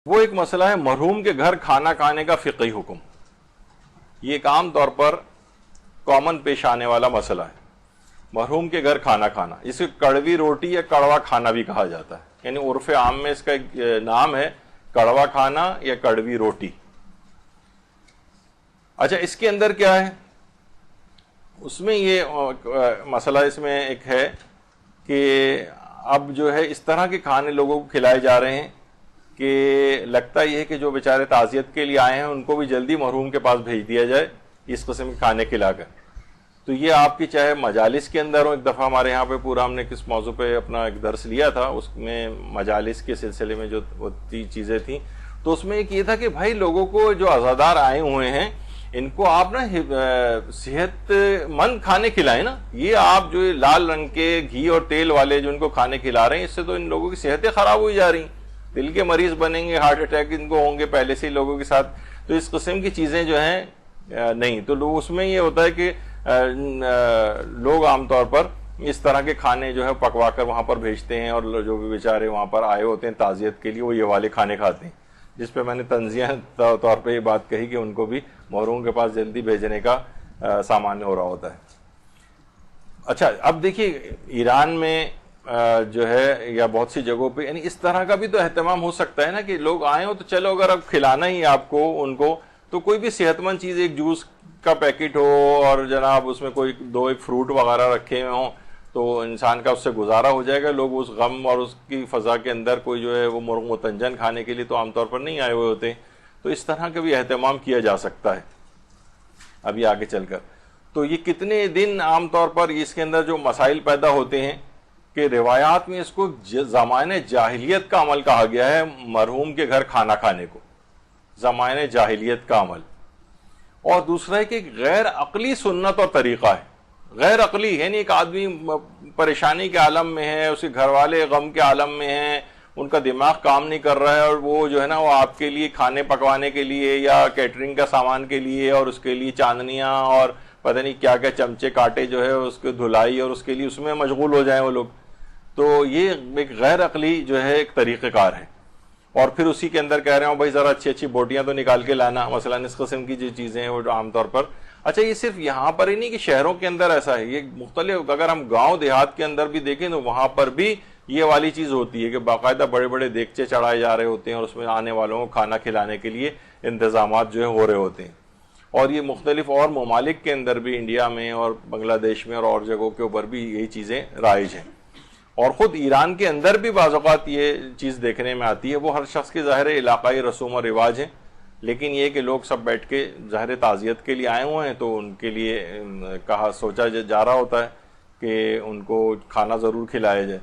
وہ ایک مسئلہ ہے مرحوم کے گھر کھانا کھانے کا فقہی حکم. یہ ایک عام طور پر کامن پیش آنے والا مسئلہ ہے. مرحوم کے گھر کھانا کھانا، اسے کڑوی روٹی یا کڑوا کھانا بھی کہا جاتا ہے، یعنی عرف عام میں اس کا ایک نام ہے کڑوا کھانا یا کڑوی روٹی. اچھا، اس کے اندر کیا ہے؟ اس میں یہ مسئلہ اس میں ایک ہے کہ اب جو ہے اس طرح کے کھانے لوگوں کو کھلائے جا رہے ہیں کہ لگتا یہ ہے کہ جو بیچارے تعزیت کے لیے آئے ہیں ان کو بھی جلدی مرحوم کے پاس بھیج دیا جائے اس قسم کے کھانے کھلا کر. تو یہ آپ کی چاہے مجالس کے اندر ہو، ایک دفعہ ہمارے یہاں پہ پورا ہم نے کس موضوع پہ اپنا ایک درس لیا تھا، اس میں مجالس کے سلسلے میں جو چیزیں تھیں، تو اس میں ایک یہ تھا کہ بھائی لوگوں کو جو عزادار آئے ہوئے ہیں ان کو آپ نا صحت مند کھانے کھلائیں نا. یہ آپ جو لال رنگ کے گھی اور تیل والے جو ان کو کھانے کھلا رہے ہیں، اس سے تو ان لوگوں کی صحتیں خراب ہوئی جا رہی ہیں، دل کے مریض بنیں گے، ہارٹ اٹیک ان کو ہوں گے پہلے سے ہی لوگوں کے ساتھ. تو اس قسم کی چیزیں جو ہیں نہیں. تو لوگ اس میں یہ ہوتا ہے کہ لوگ عام طور پر اس طرح کے کھانے جو ہے پکوا کر وہاں پر بھیجتے ہیں، اور جو بھی بیچارے وہاں پر آئے ہوتے ہیں تعزیت کے لیے وہ یہ والے کھانے کھاتے ہیں، جس پہ میں نے تنزیہ طور پہ یہ بات کہی کہ ان کو بھی محروم کے پاس جلدی بھیجنے کا سامان ہو رہا ہوتا ہے. اچھا، اب دیکھیے ایران میں جو ہے یا بہت سی جگہوں پہ یعنی اس طرح کا بھی تو اہتمام ہو سکتا ہے نا کہ لوگ آئے ہو تو چلو اگر اب کھلانا ہی آپ کو ان کو تو کوئی بھی صحت مند چیز، ایک جوس کا پیکٹ ہو اور جناب اس میں کوئی ایک فروٹ وغیرہ رکھے ہوئے ہوں تو انسان کا اس سے گزارا ہو جائے گا. لوگ اس غم اور اس کی فضا کے اندر کوئی جو ہے وہ مرغ متنجن کھانے کے لیے تو عام طور پر نہیں آئے ہوئے ہوتے. تو اس طرح کا بھی اہتمام کیا جا سکتا ہے ابھی آگے چل کر. تو یہ کتنے دن عام طور پر اس کے اندر جو مسائل پیدا ہوتے ہیں کہ روایات میں اس کو زمانۂ جاہلیت کا عمل کہا گیا ہے، مرحوم کے گھر کھانا کھانے کو زمانۂ جاہلیت کا عمل. اور دوسرا ہے کہ غیر عقلی سنت اور طریقہ ہے. غیر عقلی یعنی ایک آدمی پریشانی کے عالم میں ہے، اس کے گھر والے غم کے عالم میں ہیں، ان کا دماغ کام نہیں کر رہا ہے، اور وہ جو ہے نا وہ آپ کے لیے کھانے پکوانے کے لیے یا کیٹرنگ کا سامان کے لیے اور اس کے لیے چاندنیاں اور پتہ نہیں کیا کیا چمچے کاٹے جو ہے اس کے دھلائی اور اس کے لیے اس میں مشغول ہو جائیں وہ لوگ. تو یہ ایک غیر عقلی جو ہے ایک طریقہ کار ہے. اور پھر اسی کے اندر کہہ رہے ہوں بھائی ذرا اچھی اچھی بوٹیاں تو نکال کے لانا، مثلا اس قسم کی جو چیزیں ہیں وہ عام طور پر. اچھا، یہ صرف یہاں پر ہی نہیں کہ شہروں کے اندر ایسا ہے، یہ مختلف اگر ہم گاؤں دیہات کے اندر بھی دیکھیں تو وہاں پر بھی یہ والی چیز ہوتی ہے کہ باقاعدہ بڑے بڑے دیگچے چڑھائے جا رہے ہوتے ہیں اور اس میں آنے والوں کو کھانا کھلانے کے لیے انتظامات جو ہے ہو رہے ہوتے ہیں. اور یہ مختلف اور ممالک کے اندر بھی، انڈیا میں اور بنگلہ دیش میں اور جگہوں کے اوپر بھی یہی چیزیں رائج ہیں. اور خود ایران کے اندر بھی بعض اوقات یہ چیز دیکھنے میں آتی ہے. وہ ہر شخص کے ظاہر علاقائی رسوم و رواج ہیں، لیکن یہ کہ لوگ سب بیٹھ کے ظاہر تعزیت کے لیے آئے ہوئے ہیں تو ان کے لیے سوچا جا رہا ہوتا ہے کہ ان کو کھانا ضرور کھلایا جائے.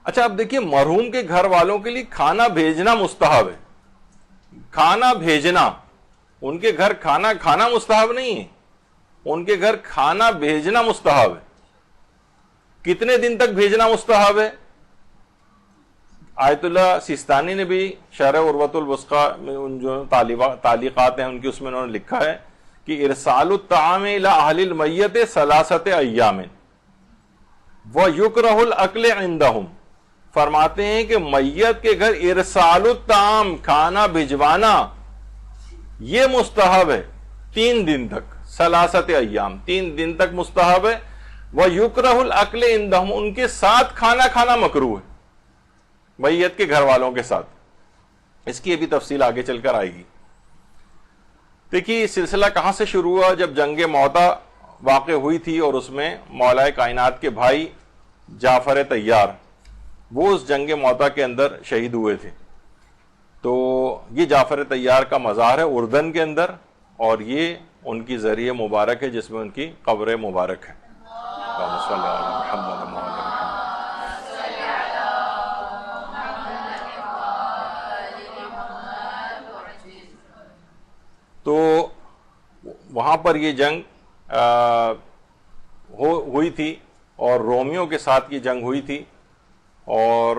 اچھا، اب دیکھیے مرحوم کے گھر والوں کے لیے کھانا بھیجنا مستحب ہے. کھانا بھیجنا، ان کے گھر کھانا کھانا مستحب نہیں ہے، ان کے گھر کھانا بھیجنا مستحب ہے. کتنے دن تک بھیجنا مستحب ہے؟ آیت اللہ سیستانی نے بھی شرح عروۃ الوثقی میں ان جو تعلیقات ہیں ان کی اس میں انہوں نے لکھا ہے کہ ارسال الطعام الی اہل المیت 3 ایام ویکرہ الاکل عندہم. فرماتے ہیں کہ میت کے گھر ارسال الطعام، کھانا بھجوانا، یہ مستحب ہے 3 دن تک. 3 ایام، 3 دن تک مستحب ہے. وَيُكْرَهُ الْأَكْلِ عِندَهُمْ، ان کے ساتھ کھانا کھانا مکروہ ہے، میت کے گھر والوں کے ساتھ. اس کی ابھی تفصیل آگے چل کر آئے گی. دیکھیے سلسلہ کہاں سے شروع ہوا؟ جب جنگ معطا واقع ہوئی تھی اور اس میں مولا کائنات کے بھائی جعفر طیار وہ اس جنگ معطا کے اندر شہید ہوئے تھے. تو یہ جعفر طیار کا مزار ہے اردن کے اندر، اور یہ ان کی ذریعہ مبارک ہے جس میں ان کی قبر مبارک ہے. تو وہاں پر یہ جنگ ہوئی تھی اور رومیوں کے ساتھ یہ جنگ ہوئی تھی، اور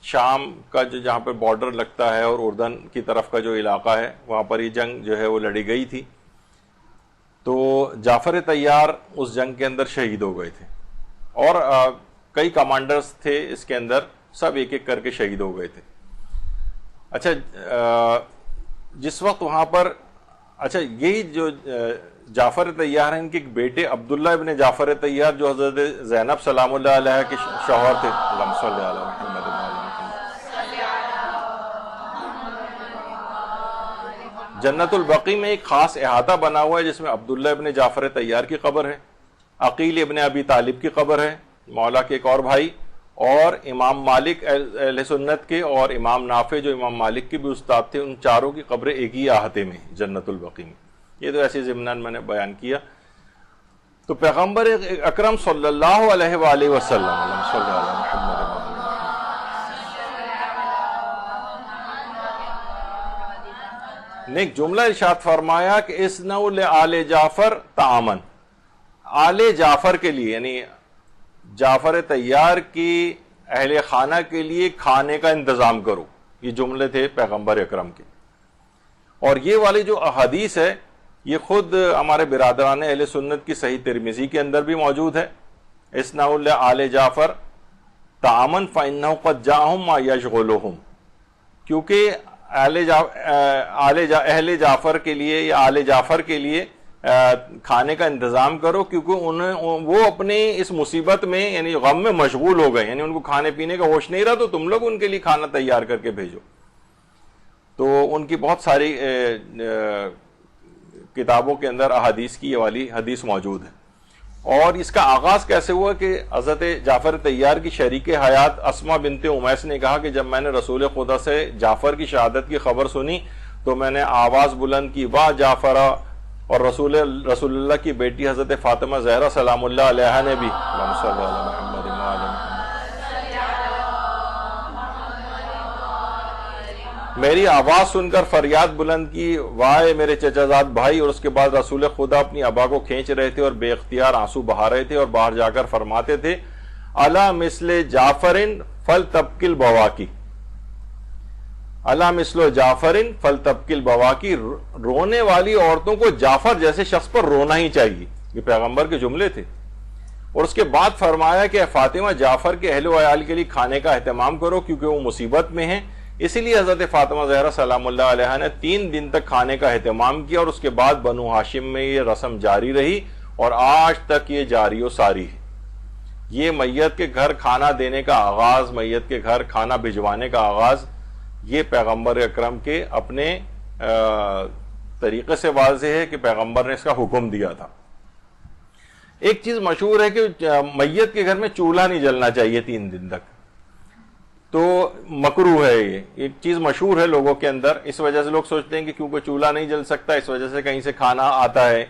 شام کا جہاں پہ بارڈر لگتا ہے اور اردن کی طرف کا جو علاقہ ہے وہاں پر یہ جنگ جو ہے وہ لڑی گئی تھی. تو جعفر طیار اس جنگ کے اندر شہید ہو گئے تھے، اور کئی کمانڈرز تھے اس کے اندر سب ایک ایک کر کے شہید ہو گئے تھے. اچھا جس وقت وہاں پر اچھا یہی جو جعفر طیار ہیں ان کے ایک بیٹے عبداللہ ابن جعفر طیار جو حضرت زینب سلام اللہ علیہ کے شوہر تھے. اللہم صلی علی محمد. جنت البقیع میں ایک خاص احاطہ بنا ہوا ہے جس میں عبداللہ ابن جعفر طیار کی قبر ہے, عقیل ابن ابی طالب کی قبر ہے, مولا کے ایک اور بھائی, اور امام مالک اہل سنت کے اور امام نافع جو امام مالک کے بھی استاد تھے, ان چاروں کی قبریں ایک ہی احاطے میں جنت البقیع میں. یہ تو ایسے ضمناً میں نے بیان کیا. تو پیغمبر اکرم صلی اللہ علیہ وآلہ وسلم صلی اللہ علیہ محمد نے ایک جملہ ارشاد فرمایا کہ اسنوا لآل جعفر طعاما, آل جعفر کے لیے یعنی جعفر طیار کی اہل خانہ کے لیے کھانے کا انتظام کرو. یہ جملے تھے پیغمبر اکرم کے. اور یہ والی جو احادیث ہے یہ خود ہمارے برادران اہل سنت کی صحیح ترمذی کے اندر بھی موجود ہے. اسنوا لآل جعفر طعاما فإنه قد جاءهم ما يشغلهم, کیونکہ اہل جعفر کے لیے یا آل جعفر کے لیے کھانے کا انتظام کرو, کیونکہ وہ اپنے اس مصیبت میں یعنی غم میں مشغول ہو گئے, یعنی ان کو کھانے پینے کا ہوش نہیں رہا, تو تم لوگ ان کے لیے کھانا تیار کر کے بھیجو. تو ان کی بہت ساری کتابوں کے اندر احادیث کی یہ والی حدیث موجود ہے. اور اس کا آغاز کیسے ہوا کہ حضرت جعفر طیار کی شریک حیات اسما بنت امیس نے کہا کہ جب میں نے رسول خدا سے جعفر کی شہادت کی خبر سنی تو میں نے آواز بلند کی, واہ جعفر. اور رسول اللہ کی بیٹی حضرت فاطمہ زہرا سلام اللہ علیہ نے بھی میری آواز سن کر فریاد بلند کی, واہ میرے چچا زاد بھائی. اور اس کے بعد رسول خدا اپنی ابا کو کھینچ رہے تھے اور بے اختیار آنسو بہا رہے تھے, اور باہر جا کر فرماتے تھے الا مثل جعفر فلتبکی البواکی, الا مثل جعفر فلتبکی البواکی. رونے والی عورتوں کو جعفر جیسے شخص پر رونا ہی چاہیے. یہ پیغمبر کے جملے تھے. اور اس کے بعد فرمایا کہ فاطمہ جعفر کے اہل و عیال کے لیے کھانے کا اہتمام کرو کیونکہ وہ مصیبت میں ہیں. اسی لیے حضرت فاطمہ زہرا سلام اللہ علیہ نے 3 دن تک کھانے کا اہتمام کیا, اور اس کے بعد بنو ہاشم میں یہ رسم جاری رہی اور آج تک یہ جاری و ساری ہے. یہ میت کے گھر کھانا دینے کا آغاز, میت کے گھر کھانا بھجوانے کا آغاز, یہ پیغمبر اکرم کے اپنے طریقے سے واضح ہے کہ پیغمبر نے اس کا حکم دیا تھا. ایک چیز مشہور ہے کہ میت کے گھر میں چولہا نہیں جلنا چاہیے 3 دن تک, تو مکروہ ہے. یہ ایک چیز مشہور ہے لوگوں کے اندر, اس وجہ سے لوگ سوچتے ہیں کہ کیونکہ چولہا نہیں جل سکتا اس وجہ سے کہیں سے کھانا آتا ہے.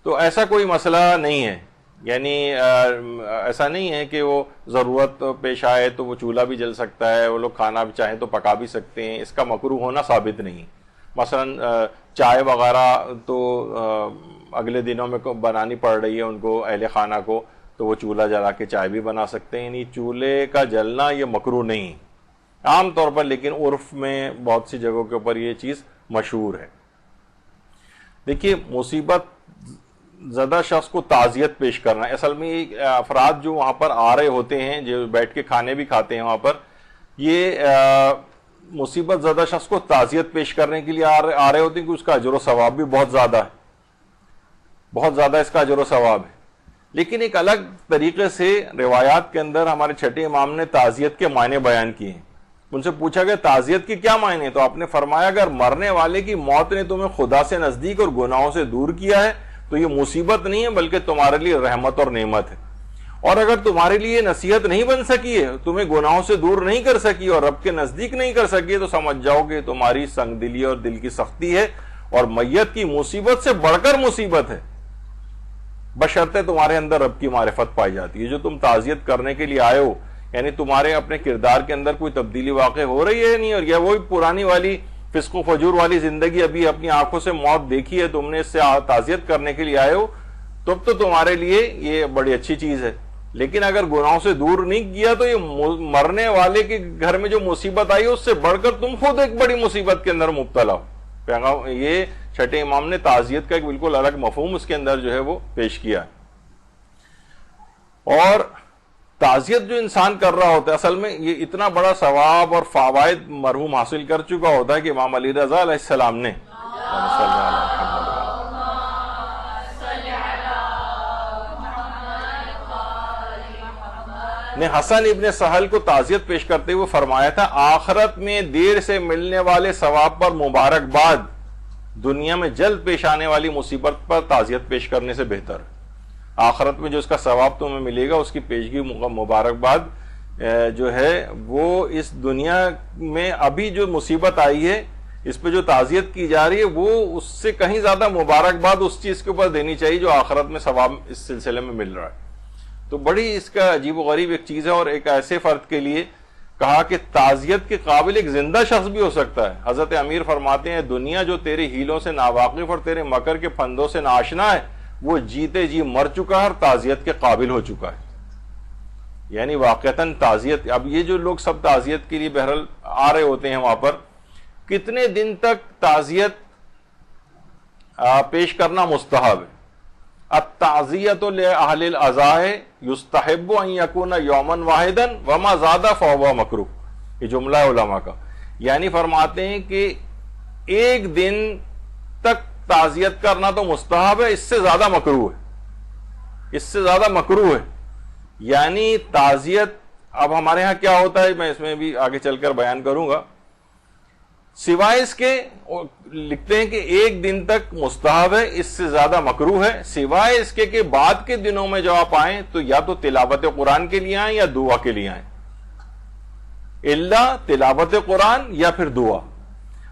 تو ایسا کوئی مسئلہ نہیں ہے, یعنی ایسا نہیں ہے کہ وہ ضرورت پیش آئے تو وہ چولہا بھی جل سکتا ہے, وہ لوگ کھانا بھی چاہیں تو پکا بھی سکتے ہیں. اس کا مکروہ ہونا ثابت نہیں. مثلا چائے وغیرہ تو اگلے دنوں میں بنانی پڑ رہی ہے ان کو اہل خانہ کو, تو وہ چولہا جلا کے چائے بھی بنا سکتے ہیں. یعنی چولہے کا جلنا یہ مکروہ نہیں عام طور پر, لیکن عرف میں بہت سی جگہوں کے اوپر یہ چیز مشہور ہے. دیکھیے مصیبت زدہ شخص کو تعزیت پیش کرنا, اصل میں افراد جو وہاں پر آ رہے ہوتے ہیں جو بیٹھ کے کھانے بھی کھاتے ہیں وہاں پر, یہ مصیبت زدہ شخص کو تعزیت پیش کرنے کے لیے آ رہے ہوتے ہیں کہ اس کا اجر و ثواب بھی بہت زیادہ ہے, بہت زیادہ اس کا اجر و ثواب ہے. لیکن ایک الگ طریقے سے روایات کے اندر ہمارے چھٹے امام نے تعزیت کے معنی بیان کیے ہیں. ان سے پوچھا گیا تعزیت کے کیا معنی ہے, تو آپ نے فرمایا اگر مرنے والے کی موت نے تمہیں خدا سے نزدیک اور گناہوں سے دور کیا ہے تو یہ مصیبت نہیں ہے بلکہ تمہارے لیے رحمت اور نعمت ہے. اور اگر تمہارے لیے نصیحت نہیں بن سکی ہے, تمہیں گناہوں سے دور نہیں کر سکی اور رب کے نزدیک نہیں کر سکی ہے, تو سمجھ جاؤ کہ تمہاری سنگ دلی اور دل کی سختی ہے اور میت کی مصیبت سے بڑھ کر مصیبت ہے, بشرطے تمہارے اندر رب کی معرفت پائی جاتی ہے. جو تم تعزیت کرنے کے لیے آئے ہو, یعنی تمہارے اپنے کردار کے اندر کوئی تبدیلی واقع ہو رہی ہے نہیں, اور یہ وہی پرانی والی فسق و فجور والی زندگی ابھی اپنی آنکھوں سے موت دیکھی ہے, تم نے اس سے تعزیت کرنے کے لیے آئے ہو, تب تو تمہارے لیے یہ بڑی اچھی چیز ہے. لیکن اگر گناہوں سے دور نہیں کیا تو یہ مرنے والے کے گھر میں جو مصیبت آئی اس سے بڑھ کر تم خود ایک بڑی مصیبت کے اندر مبتلا ہو. یہ چھٹے امام نے تعزیت کا ایک بالکل الگ مفہوم اس کے اندر جو ہے وہ پیش کیا. اور تعزیت جو انسان کر رہا ہوتا ہے اصل میں یہ اتنا بڑا ثواب اور فوائد مرحوم حاصل کر چکا ہوتا ہے کہ امام علی رضا علیہ السلام نے حسن ابن سہل کو تعزیت پیش کرتے ہوئے فرمایا تھا آخرت میں دیر سے ملنے والے ثواب پر مبارکباد دنیا میں جلد پیش آنے والی مصیبت پر تعزیت پیش کرنے سے بہتر ہے۔ آخرت میں جو اس کا ثواب تمہیں ملے گا اس کی پیشگی مبارکباد جو ہے وہ اس دنیا میں ابھی جو مصیبت آئی ہے اس پہ جو تعزیت کی جا رہی ہے وہ اس سے کہیں زیادہ مبارکباد اس چیز کے اوپر دینی چاہیے جو آخرت میں ثواب اس سلسلے میں مل رہا ہے۔ تو بڑی اس کا عجیب و غریب ایک چیز ہے، اور ایک ایسے فرد کے لیے کہا کہ تعزیت کے قابل ایک زندہ شخص بھی ہو سکتا ہے۔ حضرت امیر فرماتے ہیں دنیا جو تیرے ہیلوں سے ناواقف اور تیرے مکر کے پھندوں سے ناآشنا ہے وہ جیتے جی مر چکا ہے اور تعزیت کے قابل ہو چکا ہے۔ یعنی واقعتاً تعزیت، اب یہ جو لوگ سب تعزیت کے لیے بہرحال آ رہے ہوتے ہیں وہاں پر، کتنے دن تک تعزیت پیش کرنا مستحب ہے؟ التعزیۃ لأہل العزائے یستحب ان یکون یوما واحدا وما زاد فہو مکروہ، یہ جملہ ہے علماء کا۔ یعنی فرماتے ہیں کہ ایک دن تک تعزیت کرنا تو مستحب ہے، اس سے زیادہ مکروہ ہے، اس سے زیادہ مکروہ ہے۔ یعنی تعزیت اب ہمارے ہاں کیا ہوتا ہے میں اس میں بھی آگے چل کر بیان کروں گا، سوائے اس کے لکھتے ہیں کہ ایک دن تک مستحب ہے، اس سے زیادہ مکروہ ہے، سوائے اس کے کہ بعد کے دنوں میں جو آپ آئیں تو یا تو تلاوت قرآن کے لیے آئیں یا دعا کے لیے آئیں، الا تلاوت قرآن یا پھر دعا۔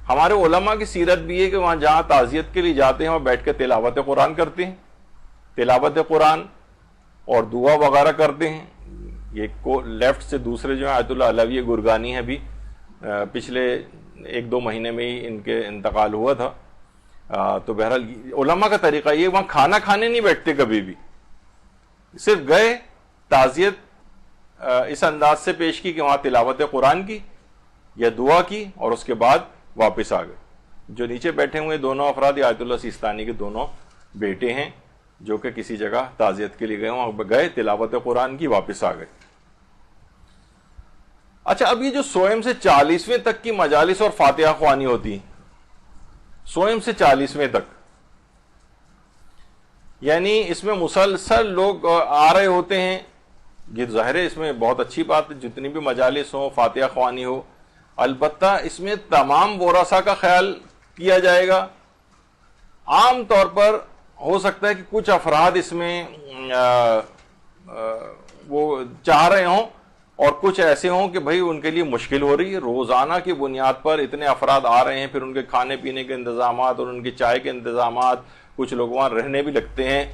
ہمارے علماء کی سیرت بھی ہے کہ وہاں جہاں تعزیت کے لیے جاتے ہیں وہاں بیٹھ کے تلاوت قرآن کرتے ہیں، تلاوت قرآن اور دعا وغیرہ کرتے ہیں۔ یہ لیفٹ سے دوسرے جو ہیں آیت اللہ علوی گرگانی ہیں بھی پچھلے 1-2 مہینے میں ہی ان کے انتقال ہوا تھا۔ تو بہرحال علماء کا طریقہ یہ وہاں کھانا کھانے نہیں بیٹھتے کبھی بھی، صرف گئے تعزیت اس انداز سے پیش کی کہ وہاں تلاوت قرآن کی یا دعا کی اور اس کے بعد واپس آ گئے۔ جو نیچے بیٹھے ہوئے دونوں افراد آیت اللہ سیستانی کے دونوں بیٹے ہیں جو کہ کسی جگہ تعزیت کے لیے گئے، وہاں گئے تلاوت قرآن کی واپس آ گئے۔ اچھا، اب یہ جو سوئم سے 40ویں تک کی مجالس اور فاتحہ خوانی ہوتی ہیں، سوئم سے 40ویں تک، یعنی اس میں مسلسل لوگ آ رہے ہوتے ہیں، یہ ظاہر ہے اس میں بہت اچھی بات ہے جتنی بھی مجالس ہوں فاتحہ خوانی ہو، البتہ اس میں تمام ورثاء کا خیال کیا جائے گا۔ عام طور پر ہو سکتا ہے کہ کچھ افراد اس میں وہ چاہ رہے ہوں اور کچھ ایسے ہوں کہ بھائی ان کے لیے مشکل ہو رہی ہے، روزانہ کی بنیاد پر اتنے افراد آ رہے ہیں، پھر ان کے کھانے پینے کے انتظامات اور ان کی چائے کے انتظامات، کچھ لوگ وہاں رہنے بھی لگتے ہیں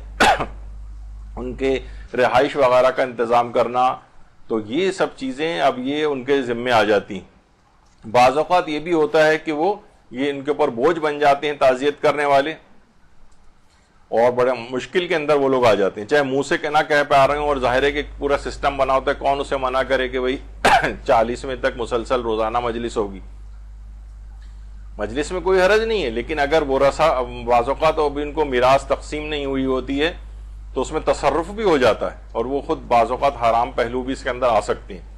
ان کے رہائش وغیرہ کا انتظام کرنا، تو یہ سب چیزیں اب یہ ان کے ذمے آ جاتی ہیں۔ بعض اوقات یہ بھی ہوتا ہے کہ وہ یہ ان کے اوپر بوجھ بن جاتے ہیں تعزیت کرنے والے، اور بڑے مشکل کے اندر وہ لوگ آ جاتے ہیں، چاہے منہ سے نہ کہہ پا رہے ہوں، اور ظاہر ہے کہ پورا سسٹم بنا ہوتا ہے، کون اسے منع کرے کہ بھائی 40ویں تک مسلسل روزانہ مجلس ہوگی۔ مجلس میں کوئی حرج نہیں ہے، لیکن اگر ورثہ بعض اوقات ابھی ان کو میراث تقسیم نہیں ہوئی ہوتی ہے تو اس میں تصرف بھی ہو جاتا ہے، اور وہ خود بعض اوقات حرام پہلو بھی اس کے اندر آ سکتے ہیں۔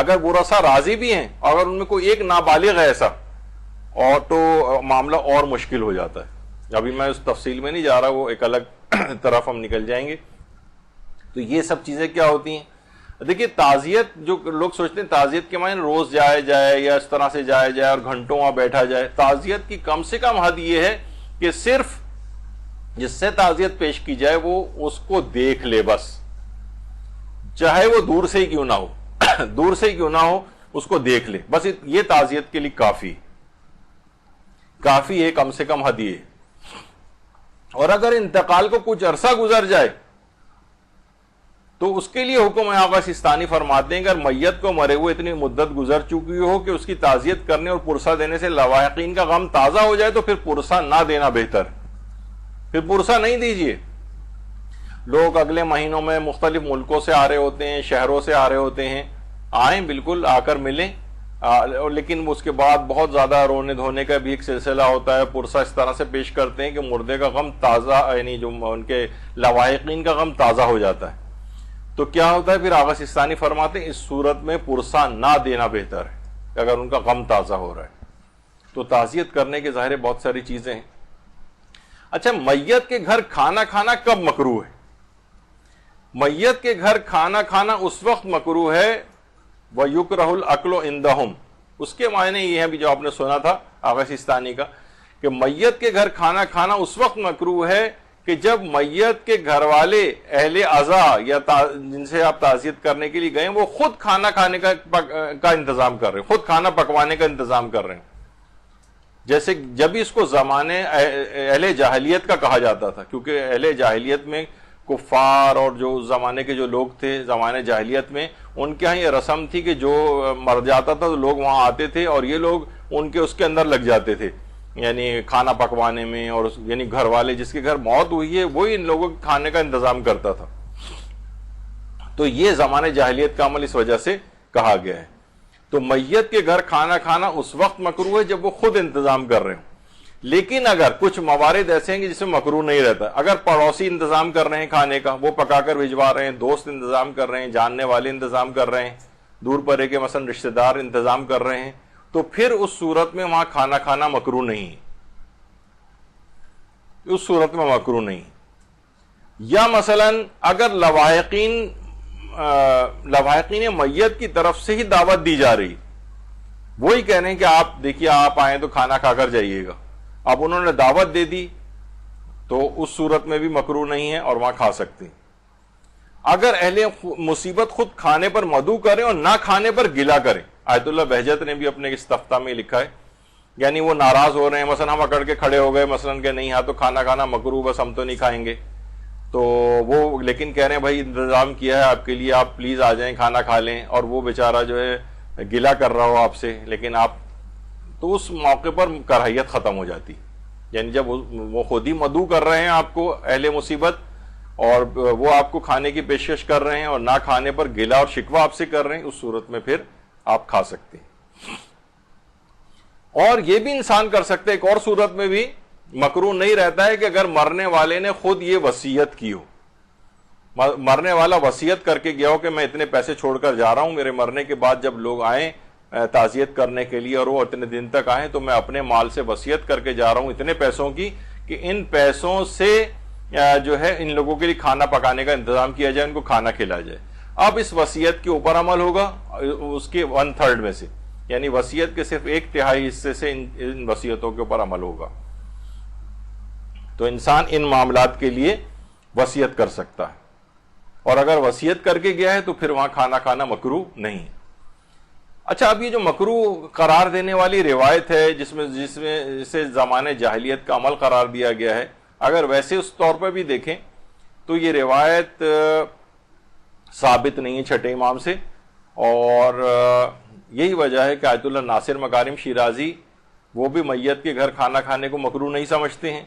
اگر ورثہ راضی بھی ہیں، اگر ان میں کوئی ایک نابالغ ہے ایسا، اور تو معاملہ اور مشکل ہو جاتا ہے۔ ابھی میں اس تفصیل میں نہیں جا رہا، وہ ایک الگ طرف ہم نکل جائیں گے۔ تو یہ سب چیزیں کیا ہوتی ہیں؟ دیکھیے تعزیت، جو لوگ سوچتے ہیں تعزیت کے معنی روز جائے یا اس طرح سے جائے اور گھنٹوں وہاں بیٹھا جائے، تعزیت کی کم سے کم حد یہ ہے کہ صرف جس سے تعزیت پیش کی جائے وہ اس کو دیکھ لے، بس چاہے وہ دور سے ہی کیوں نہ ہو دور سے ہی کیوں نہ ہو، اس کو دیکھ لے، بس یہ تعزیت کے لیے کافی ہے، کم سے کم حد یہ ہے۔ اور اگر انتقال کو کچھ عرصہ گزر جائے تو اس کے لیے حکم آقا سیستانی فرماتے ہیں کہ اگر میت کو مرے ہوئے اتنی مدت گزر چکی ہو کہ اس کی تعزیت کرنے اور پرسہ دینے سے لواحقین کا غم تازہ ہو جائے تو پھر پرسہ نہ دینا بہتر، پھر پرسہ نہیں دیجیے۔ لوگ اگلے مہینوں میں مختلف ملکوں سے آ رہے ہوتے ہیں، شہروں سے آ رہے ہوتے ہیں، آئیں بالکل آ کر ملیں، لیکن اس کے بعد بہت زیادہ رونے دھونے کا بھی ایک سلسلہ ہوتا ہے، پرسہ اس طرح سے پیش کرتے ہیں کہ مردے کا غم تازہ، یعنی جو ان کے لواحقین کا غم تازہ ہو جاتا ہے۔ تو کیا ہوتا ہے پھر آغا سستانی فرماتے ہیں اس صورت میں پرسا نہ دینا بہتر ہے اگر ان کا غم تازہ ہو رہا ہے. تو تعزیت کرنے کے ظاہر بہت ساری چیزیں ہیں. اچھا میت کے گھر کھانا کھانا کب مکروہ ہے؟ میت کے گھر کھانا کھانا اس وقت مکروہ ہے وَيُكْرَهُ الْأَكْلُ عِندَهُمْ. اس کے معنی یہ ہے بھی جو آپ نے سنا تھا آغا سستانی کا کہ میت کے گھر کھانا کھانا اس وقت مکروہ ہے کہ جب میت کے گھر والے اہل عزا یا جن سے آپ تعزیت کرنے کے لیے گئے وہ خود کھانا کھانے کا انتظام کر رہے ہیں, خود کھانا پکوانے کا انتظام کر رہے ہیں. جیسے جب اس کو زمانے اہل جاہلیت کا کہا جاتا تھا, کیونکہ اہل جاہلیت میں کفار اور جو زمانے کے جو لوگ تھے زمانے جاہلیت میں ان کے ہاں یہ رسم تھی کہ جو مر جاتا تھا تو لوگ وہاں آتے تھے اور یہ لوگ ان کے اس کے اندر لگ جاتے تھے, یعنی کھانا پکوانے میں, اور یعنی گھر والے جس کے گھر موت ہوئی ہے وہی ان لوگوں کے کھانے کا انتظام کرتا تھا. تو یہ زمانے جاہلیت کا عمل اس وجہ سے کہا گیا ہے. تو میت کے گھر کھانا کھانا اس وقت مکروہ ہے جب وہ خود انتظام کر رہے ہوں. لیکن اگر کچھ موارد ایسے ہیں کہ جس میں مکروہ نہیں رہتا, اگر پڑوسی انتظام کر رہے ہیں کھانے کا, وہ پکا کر بھجوا رہے ہیں, دوست انتظام کر رہے ہیں, جاننے والے انتظام کر رہے ہیں, دور پرے کے مثلا رشتہ دار انتظام کر رہے ہیں, تو پھر اس صورت میں وہاں کھانا کھانا مکروہ نہیں, اس صورت میں مکروہ نہیں. یا مثلا اگر لواحقین میت کی طرف سے ہی دعوت دی جا رہی, وہی کہہ رہے ہیں کہ آپ دیکھیے آپ آئیں تو کھانا کھا کر جائیے گا, اب انہوں نے دعوت دے دی تو اس صورت میں بھی مکروہ نہیں ہے اور وہاں کھا سکتے ہیں. اگر اہل مصیبت خود کھانے پر مدعو کریں اور نہ کھانے پر گلا کریں, آیت اللہ بہجت نے بھی اپنے استفتاء میں لکھا ہے, یعنی وہ ناراض ہو رہے ہیں, مثلا ہم اکڑ کے کھڑے ہو گئے مثلا کہ نہیں ہاں تو کھانا کھانا مکروہ, بس ہم تو نہیں کھائیں گے, تو وہ لیکن کہہ رہے ہیں بھائی انتظام کیا ہے آپ کے لیے, آپ پلیز آ جائیں کھانا کھا لیں, اور وہ بیچارہ جو ہے گلا کر رہا ہو آپ سے, لیکن آپ تو اس موقع پر کراہیت ختم ہو جاتی. یعنی جب وہ خود ہی مدعو کر رہے ہیں آپ کو اہل مصیبت, اور وہ آپ کو کھانے کی پیشکش کر رہے ہیں اور نہ کھانے پر گلا اور شکوہ آپ سے کر رہے ہیں, اس صورت میں پھر آپ کھا سکتے ہیں. اور یہ بھی انسان کر سکتے, ایک اور صورت میں بھی مکروہ نہیں رہتا ہے کہ اگر مرنے والے نے خود یہ وصیت کی ہو, مرنے والا وصیت کر کے گیا ہو کہ میں اتنے پیسے چھوڑ کر جا رہا ہوں, میرے مرنے کے بعد جب لوگ آئیں تعزیت کرنے کے لیے اور وہ اتنے دن تک آئیں تو میں اپنے مال سے وصیت کر کے جا رہا ہوں اتنے پیسوں کی کہ ان پیسوں سے جو ہے ان لوگوں کے لیے کھانا پکانے کا انتظام کیا جائے, ان کو کھانا کھلایا جائے. اب اس وصیت کے اوپر عمل ہوگا اس کے 1/3 میں سے, یعنی وصیت کے صرف 1/3 حصے سے ان وصیتوں کے اوپر عمل ہوگا. تو انسان ان معاملات کے لیے وصیت کر سکتا ہے, اور اگر وصیت کر کے گیا ہے تو پھر وہاں کھانا کھانا مکروہ نہیں. اچھا, اب یہ جو مکروہ قرار دینے والی روایت ہے جس میں اسے زمانے جاہلیت کا عمل قرار دیا گیا ہے, اگر ویسے اس طور پہ بھی دیکھیں تو یہ روایت ثابت نہیں ہے چھٹے امام سے, اور یہی وجہ ہے کہ آیت اللہ ناصر مکارم شیرازی وہ بھی میت کے گھر کھانا کھانے کو مکروہ نہیں سمجھتے ہیں,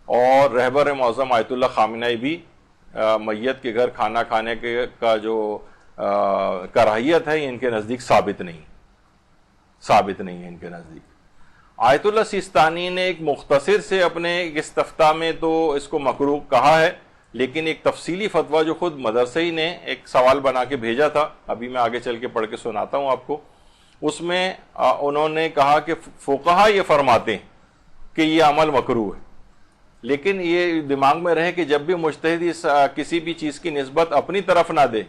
اور رہبر معظم آیت اللہ خامنہئی بھی میت کے گھر کھانا کھانے کا جو کراہیت ہے ان کے نزدیک ثابت نہیں ہے ان کے نزدیک. آیت اللہ سیستانی نے ایک مختصر سے اپنے استفتاء میں تو اس کو مکروہ کہا ہے, لیکن ایک تفصیلی فتویٰ جو خود مدرسے نے ایک سوال بنا کے بھیجا تھا, ابھی میں آگے چل کے پڑھ کے سناتا ہوں آپ کو, اس میں انہوں نے کہا کہ فقہا یہ فرماتے ہیں کہ یہ عمل مکروہ ہے, لیکن یہ دماغ میں رہے کہ جب بھی مجتہد کسی بھی چیز کی نسبت اپنی طرف نہ دے,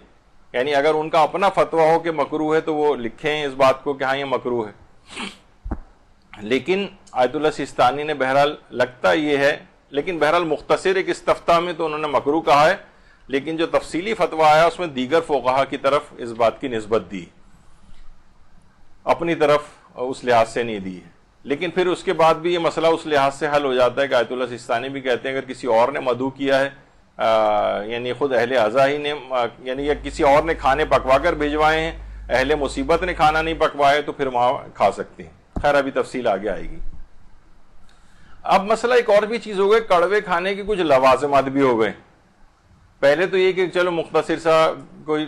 یعنی اگر ان کا اپنا فتویٰ ہو کہ مکروہ ہے تو وہ لکھیں اس بات کو کہ ہاں یہ مکروہ ہے. لیکن آیت اللہ سیستانی نے بہرحال لگتا یہ ہے, لیکن بہرحال مختصر ایک استفتاء میں تو انہوں نے مکروہ کہا ہے, لیکن جو تفصیلی فتویٰ آیا اس میں دیگر فقہا کی طرف اس بات کی نسبت دی, اپنی طرف اس لحاظ سے نہیں دی ہے. لیکن پھر اس کے بعد بھی یہ مسئلہ اس لحاظ سے حل ہو جاتا ہے کہ آیت اللہ سیستانی بھی کہتے ہیں اگر کسی اور نے مدعو کیا ہے, یعنی خود اہل عزا ہی نے, یعنی یا کسی اور نے کھانے پکوا کر بھیجوائے ہیں, اہل مصیبت نے کھانا نہیں پکوائے, تو پھر وہاں کھا سکتے ہیں. خیر ابھی تفصیل آگے آئے گی. اب مسئلہ ایک اور بھی چیز ہو گئی, کڑوے کھانے کے کچھ لوازمات بھی ہو گئے. پہلے تو یہ کہ چلو مختصر سا کوئی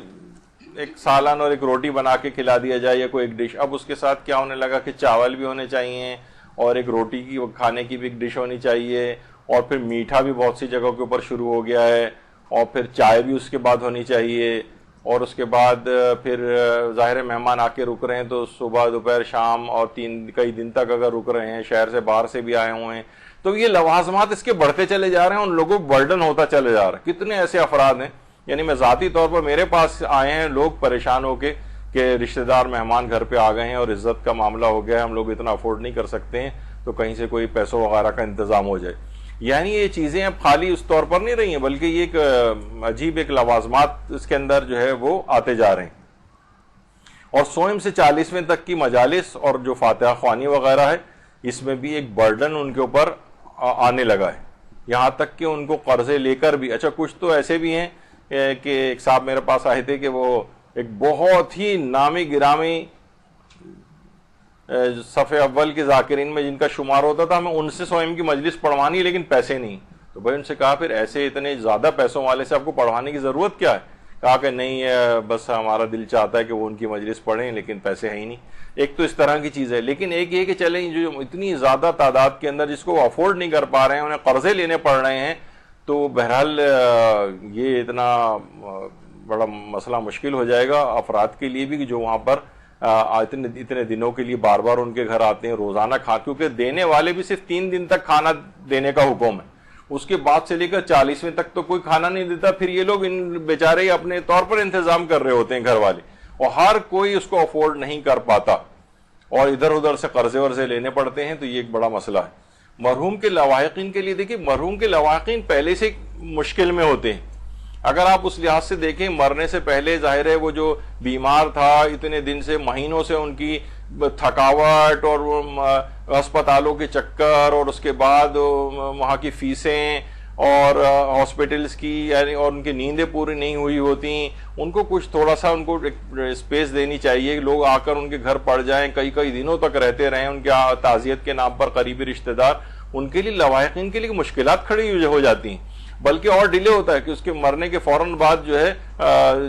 ایک سالن اور ایک روٹی بنا کے کھلا دیا جائے یا کوئی ایک ڈش. اب اس کے ساتھ کیا ہونے لگا کہ چاول بھی ہونے چاہیے اور ایک روٹی کی کھانے کی بھی ایک ڈش ہونی چاہیے, اور پھر میٹھا بھی بہت سی جگہوں کے اوپر شروع ہو گیا ہے, اور پھر چائے بھی اس کے بعد ہونی چاہیے، اور اس کے بعد پھر ظاہر مہمان آ کے رک رہے ہیں تو صبح دوپہر شام اور کئی دن تک اگر رک رہے ہیں، شہر سے باہر سے بھی آئے ہوئے ہیں، تو یہ لوازمات اس کے بڑھتے چلے جا رہے ہیں، ان لوگوں کو برڈن ہوتا چلے جا رہا ہے۔ کتنے ایسے افراد ہیں، یعنی میں ذاتی طور پر میرے پاس آئے ہیں لوگ پریشان ہو کے کہ رشتہ دار مہمان گھر پہ آ گئے ہیں اور عزت کا معاملہ ہو گیا ہے، ہم لوگ اتنا افورڈ نہیں کر سکتے ہیں، تو کہیں سے کوئی پیسوں وغیرہ کا انتظام ہو جائے۔ یعنی یہ چیزیں اب خالی اس طور پر نہیں رہی ہیں، بلکہ یہ ایک عجیب ایک لوازمات اس کے اندر جو ہے وہ آتے جا رہے ہیں۔ اور 100 سے 40ویں تک کی مجالس اور جو فاتحہ خوانی وغیرہ ہے، اس میں بھی ایک برڈن ان کے اوپر آنے لگا ہے، یہاں تک کہ ان کو قرضے لے کر بھی، اچھا کچھ تو ایسے بھی ہیں کہ ایک صاحب میرے پاس آئے تھے کہ وہ ایک بہت ہی نامی گرامی صف اول کے ذاکرین میں جن کا شمار ہوتا تھا، ہمیں ان سے 100 کی مجلس پڑھوانی لیکن پیسے نہیں، تو بھائی ان سے کہا پھر ایسے اتنے زیادہ پیسوں والے سے آپ کو پڑھوانے کی ضرورت کیا ہے؟ کہا کہ نہیں بس ہمارا دل چاہتا ہے کہ وہ ان کی مجلس پڑھیں لیکن پیسے ہیں ہی نہیں۔ ایک تو اس طرح کی چیز ہے، لیکن ایک یہ کہ چلیں جو اتنی زیادہ تعداد کے اندر جس کو وہ افورڈ نہیں کر پا رہے ہیں، انہیں قرضے لینے پڑ رہے ہیں، تو بہرحال یہ اتنا بڑا مسئلہ مشکل ہو جائے گا افراد کے لیے بھی کہ جو وہاں پر اتنے دنوں کے لیے بار بار ان کے گھر آتے ہیں، روزانہ کیونکہ دینے والے بھی صرف 3 دن تک کھانا دینے کا حکم ہے، اس کے بعد سے لے کر 40ویں تک تو کوئی کھانا نہیں دیتا۔ پھر یہ لوگ ان بیچارے اپنے طور پر انتظام کر رہے ہوتے ہیں گھر والے، اور ہر کوئی اس کو افورڈ نہیں کر پاتا اور ادھر ادھر سے قرضے ورضے لینے پڑتے ہیں، تو یہ ایک بڑا مسئلہ ہے۔ مرحوم کے لواحقین کے لیے دیکھیں، مرحوم کے لواحقین پہلے سے مشکل میں ہوتے ہیں۔ اگر آپ اس لحاظ سے دیکھیں، مرنے سے پہلے ظاہر ہے وہ جو بیمار تھا اتنے دن سے مہینوں سے، ان کی تھکاوٹ اور ہسپتالوں کے چکر اور اس کے بعد وہاں کی فیسیں اور ہاسپٹلز کی، یعنی اور ان کی نیندیں پوری نہیں ہوئی ہوتی، ان کو کچھ تھوڑا سا ان کو اسپیس دینی چاہیے، لوگ آ کر ان کے گھر پڑ جائیں، کئی دنوں تک رہتے رہیں ان کے تعزیت کے نام پر قریبی رشتہ دار، ان کے لیے لواحقین کے لیے مشکلات کھڑی ہو جاتی ہیں، بلکہ اور ڈیلے ہوتا ہے کہ اس کے مرنے کے فوراً بعد جو ہے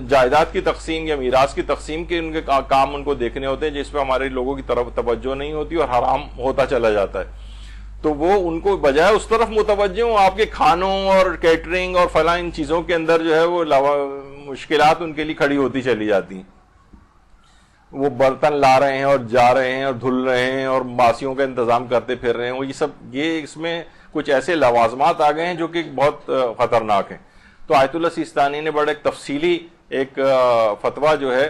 جائیداد کی تقسیم یا میراث کی تقسیم کے ان کے کام ان کو دیکھنے ہوتے ہیں، جس پہ ہمارے لوگوں کی طرف توجہ نہیں ہوتی اور حرام ہوتا چلا جاتا ہے، تو وہ ان کو بجائے اس طرف متوجہ ہوں، آپ کے کھانوں اور کیٹرنگ اور فلاں ان چیزوں کے اندر جو ہے وہ مشکلات ان کے لیے کھڑی ہوتی چلی جاتی ہیں۔ وہ برتن لا رہے ہیں اور جا رہے ہیں اور دھل رہے ہیں اور ماسیوں کا انتظام کرتے پھر رہے ہیں، یہ اس میں کچھ ایسے لوازمات آ گئے ہیں جو کہ بہت خطرناک ہیں۔ تو آیت اللہ سیستانی نے بڑا ایک تفصیلی ایک فتویٰ جو ہے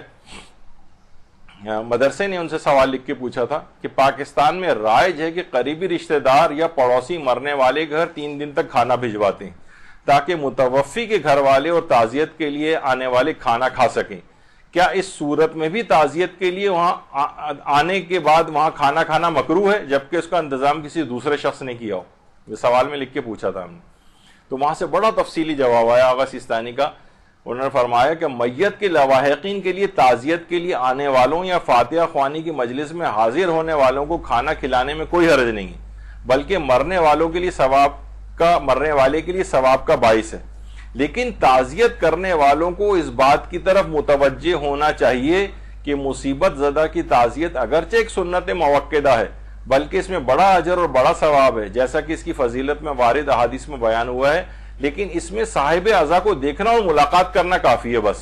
مدرسے نے ان سے سوال لکھ کے پوچھا تھا کہ پاکستان میں رائج ہے کہ قریبی رشتہ دار یا پڑوسی مرنے والے گھر 3 دن تک کھانا بھجواتے ہیں تاکہ متوفی کے گھر والے اور تعزیت کے لیے آنے والے کھانا کھا سکیں۔ کیا اس صورت میں بھی تعزیت کے لیے وہاں آنے کے بعد وہاں کھانا کھانا مکروہ ہے جبکہ اس کا انتظام کسی دوسرے شخص نے کیا ہو؟ یہ سوال میں لکھ کے پوچھا تھا ہم نے، تو وہاں سے بڑا تفصیلی جواب آیا آغا سیستانی کا۔ انہوں نے فرمایا کہ میت کے لواحقین کے لیے تعزیت کے لیے آنے والوں یا فاتحہ خوانی کی مجلس میں حاضر ہونے والوں کو کھانا کھلانے میں کوئی حرج نہیں ہے، بلکہ مرنے والے کے لیے ثواب کا باعث ہے، لیکن تعزیت کرنے والوں کو اس بات کی طرف متوجہ ہونا چاہیے کہ مصیبت زدہ کی تعزیت اگرچہ ایک سنت موقدہ ہے بلکہ اس میں بڑا اجر اور بڑا ثواب ہے، جیسا کہ اس کی فضیلت میں وارد احادیث میں بیان ہوا ہے، لیکن اس میں صاحب عزا کو دیکھنا اور ملاقات کرنا کافی ہے بس،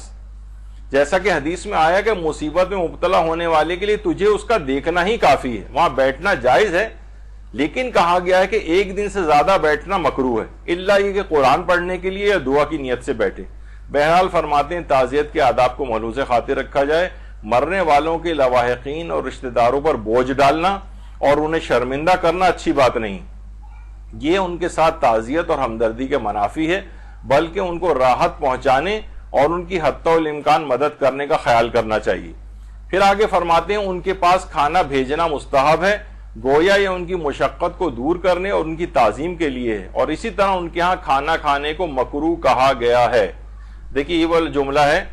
جیسا کہ حدیث میں آیا کہ مصیبت میں مبتلا ہونے والے کے لیے تجھے اس کا دیکھنا ہی کافی ہے، وہاں بیٹھنا جائز ہے لیکن کہا گیا ہے کہ 1 دن سے زیادہ بیٹھنا مکروہ ہے، الا یہ کہ قرآن پڑھنے کے لیے یا دعا کی نیت سے بیٹھے۔ بہرحال فرماتے ہیں تعزیت کے آداب کو ملحوظ خاطر رکھا جائے، مرنے والوں کے لواحقین اور رشتہ داروں پر بوجھ ڈالنا اور انہیں شرمندہ کرنا اچھی بات نہیں، یہ ان کے ساتھ تعزیت اور ہمدردی کے منافی ہے، بلکہ ان کو راحت پہنچانے اور ان کی حتی الامکان مدد کرنے کا خیال کرنا چاہیے۔ پھر آگے فرماتے ہیں ان کے پاس کھانا بھیجنا مستحب ہے، گویا یہ ان کی مشقت کو دور کرنے اور ان کی تعظیم کے لیے ہے، اور اسی طرح ان کے ہاں کھانا کھانے کو مکروہ کہا گیا ہے۔ دیکھیے یہ وہ جملہ ہے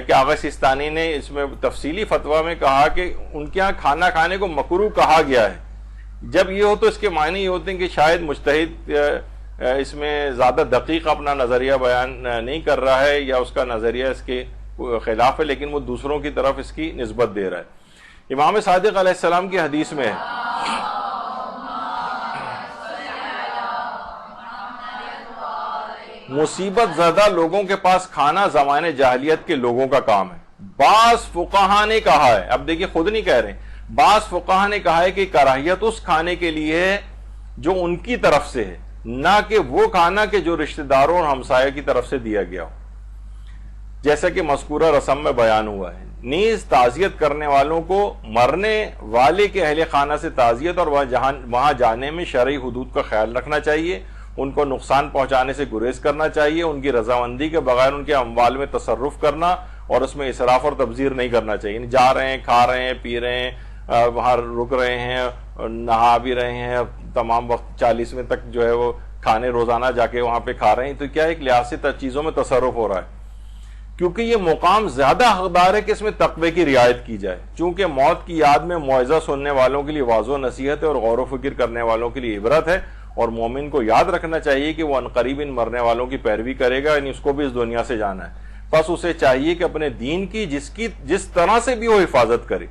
کہ آغا سیستانی نے اس میں تفصیلی فتویٰ میں کہا کہ ان کے ہاں کھانا کھانے کو مکروہ کہا گیا ہے۔ جب یہ ہو تو اس کے معنی یہ ہوتے ہیں کہ شاید مجتہد اس میں زیادہ دقیق اپنا نظریہ بیان نہیں کر رہا ہے یا اس کا نظریہ اس کے خلاف ہے، لیکن وہ دوسروں کی طرف اس کی نسبت دے رہا ہے۔ امام صادق علیہ السلام کی حدیث میں ہے مصیبت زدہ لوگوں کے پاس کھانا زمانے جاہلیت کے لوگوں کا کام ہے. بعض فقہا نے کہا ہے, اب دیکھیں خود نہیں کہہ رہے, بعض فقہا نے کہا ہے کہ کراہیت اس کھانے کے لیے ہے جو ان کی طرف سے ہے, نہ کہ وہ کھانا کہ جو رشتہ داروں اور ہمسایہ کی طرف سے دیا گیا ہو, جیسا کہ مذکورہ رسم میں بیان ہوا ہے. نیز تعزیت کرنے والوں کو مرنے والے کے اہل خانہ سے تعزیت اور وہاں جانے میں شرعی حدود کا خیال رکھنا چاہیے, ان کو نقصان پہنچانے سے گریز کرنا چاہیے, ان کی رضامندی کے بغیر ان کے اموال میں تصرف کرنا اور اس میں اسراف اور تبذیر نہیں کرنا چاہیے. جا رہے ہیں, کھا رہے ہیں, پی رہے ہیں, وہاں رک رہے ہیں, نہا بھی رہے ہیں, تمام وقت 40ویں تک جو ہے وہ کھانے روزانہ جا کے وہاں پہ کھا رہے ہیں, تو کیا ایک لحاظ سے چیزوں میں تصرف ہو رہا ہے, کیونکہ یہ مقام زیادہ حقدار ہے کہ اس میں تقوی کی رعایت کی جائے. چونکہ موت کی یاد میں موعظہ سننے والوں کے لیے واضح نصیحت ہے اور غور و فکر کرنے والوں کے لیے عبرت ہے, اور مومن کو یاد رکھنا چاہیے کہ وہ عنقریب ان مرنے والوں کی پیروی کرے گا, یعنی اس کو بھی اس دنیا سے جانا ہے. بس اسے چاہیے کہ اپنے دین کی جس طرح سے بھی وہ حفاظت کرے,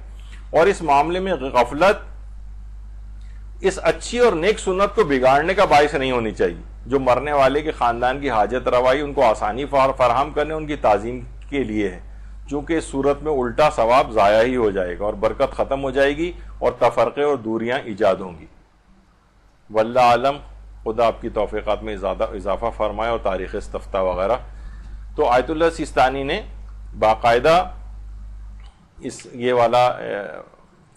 اور اس معاملے میں غفلت اس اچھی اور نیک سنت کو بگاڑنے کا باعث نہیں ہونی چاہیے. جو مرنے والے کے خاندان کی حاجت روائی, ان کو آسانی فراہم کرنے, ان کی تعظیم کے لیے ہے, چونکہ اس صورت میں الٹا ثواب ضائع ہی ہو جائے گا اور برکت ختم ہو جائے گی اور تفرقے اور دوریاں ایجاد ہوں گی. واللہ عالم, خدا آپ کی توفیقات میں اضافہ فرمائے, اور تاریخ استفتاء وغیرہ. تو آیت اللہ سیستانی نے باقاعدہ یہ والا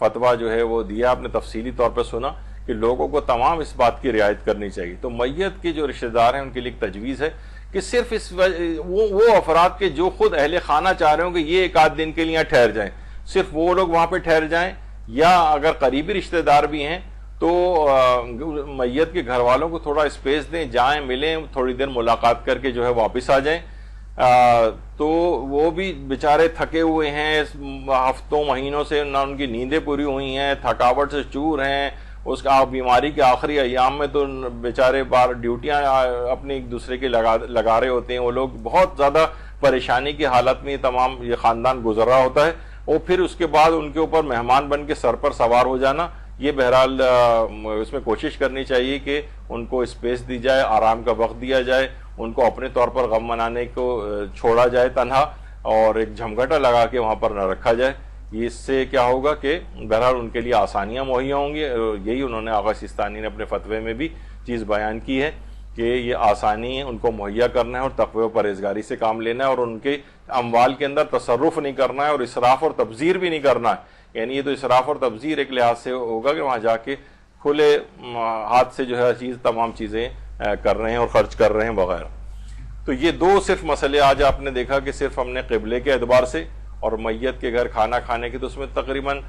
فتویٰ جو ہے وہ دیا, آپ نے تفصیلی طور پہ سنا کہ لوگوں کو تمام اس بات کی رعایت کرنی چاہیے. تو میت کے جو رشتہ دار ہیں ان کے لیے ایک تجویز ہے کہ صرف وہ افراد کے جو خود اہل خانہ چاہ رہے ہوں کہ یہ ایک آدھ دن کے لیے ٹھہر جائیں, صرف وہ لوگ وہاں پہ ٹھہر جائیں, یا اگر قریبی رشتہ دار بھی ہیں تو میت کے گھر والوں کو تھوڑا اسپیس دیں, جائیں, ملیں, تھوڑی دیر ملاقات کر کے جو ہے واپس آ جائیں. تو وہ بھی بیچارے تھکے ہوئے ہیں ہفتوں مہینوں سے, نہ ان کی نیندیں پوری ہوئی ہیں, تھکاوٹ سے چور ہیں, اس کا بیماری کے آخری ایام میں تو بیچارے بار ڈیوٹیاں اپنے ایک دوسرے کے لگا رہے ہوتے ہیں. وہ لوگ بہت زیادہ پریشانی کی حالت میں تمام یہ خاندان گزر رہا ہوتا ہے, اور پھر اس کے بعد ان کے اوپر مہمان بن کے سر پر سوار ہو جانا, یہ بہرحال اس میں کوشش کرنی چاہیے کہ ان کو اسپیس دی جائے, آرام کا وقت دیا جائے, ان کو اپنے طور پر غم منانے کو چھوڑا جائے تنہا, اور ایک جھمگٹا لگا کے وہاں پر نہ رکھا جائے. اس سے کیا ہوگا کہ بہرحال ان کے لیے آسانیاں مہیا ہوں گی. یہی انہوں نے آغا سیستانی نے اپنے فتوے میں بھی چیز بیان کی ہے کہ یہ آسانی ان کو مہیا کرنا ہے اور تقوی و پرہیزگاری سے کام لینا ہے, اور ان کے اموال کے اندر تصرف نہیں کرنا ہے, اور اسراف اور تبذیر بھی نہیں کرنا ہے. یعنی یہ تو اسراف اور تبذیر ایک لحاظ سے ہوگا کہ وہاں جا کے کھلے ہاتھ سے جو ہے تمام چیزیں کر رہے ہیں اور خرچ کر رہے ہیں وغیرہ. تو یہ دو صرف مسئلے آج آپ نے دیکھا کہ صرف ہم نے قبلے کے اعتبار سے اور میت کے گھر کھانا کھانے کی, تو اس میں تقریباً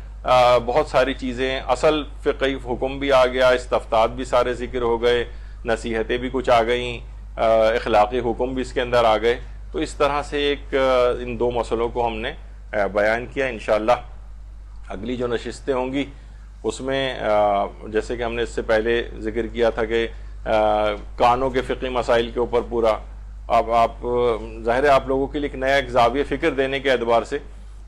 بہت ساری چیزیں, اصل فقہی حکم بھی آ گیا, استفتاءات بھی سارے ذکر ہو گئے, نصیحتیں بھی کچھ آ گئیں, اخلاقی حکم بھی اس کے اندر آ گئے. تو اس طرح سے ایک ان دو مسئلوں کو ہم نے بیان کیا. انشاءاللہ اگلی جو نشستیں ہوں گی اس میں جیسے کہ ہم نے اس سے پہلے ذکر کیا تھا کہ کانوں کے فقہی مسائل کے اوپر پورا, اب آپ ظاہر ہے آپ لوگوں کے لیے ایک نیا ایک زاویہ فکر دینے کے اعتبار سے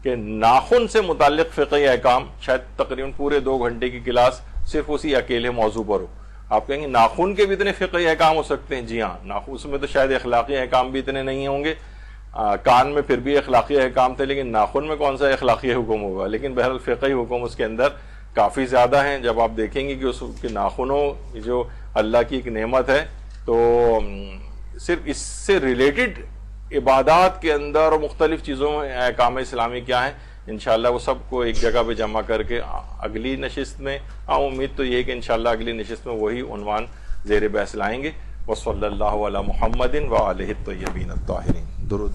کہ ناخن سے متعلق فقہی احکام, شاید تقریباً پورے 2 گھنٹے کی کلاس صرف اسی اکیلے موضوع پر ہو. آپ کہیں گے ناخن کے بھی اتنے فقہی احکام ہو سکتے ہیں؟ جی ہاں, ناخن اس میں تو شاید اخلاقی احکام بھی اتنے نہیں ہوں گے. کان میں پھر بھی اخلاقی احکام تھے, لیکن ناخن میں کون سا اخلاقی حکم ہوگا. لیکن بہرحال فقہی حکم اس کے اندر کافی زیادہ ہیں. جب آپ دیکھیں گے کہ اس کے ناخنوں جو اللہ کی ایک نعمت ہے, تو صرف اس سے ریلیٹڈ عبادات کے اندر اور مختلف چیزوں میں احکام اسلامی کیا ہیں, انشاءاللہ وہ سب کو ایک جگہ پہ جمع کر کے اگلی نشست میں, امید تو یہ ہے کہ انشاءاللہ اگلی نشست میں وہی عنوان زیر بحث لائیں گے. وصلی اللہ علی محمد وآلہ الطیبین الطاہرین. درود.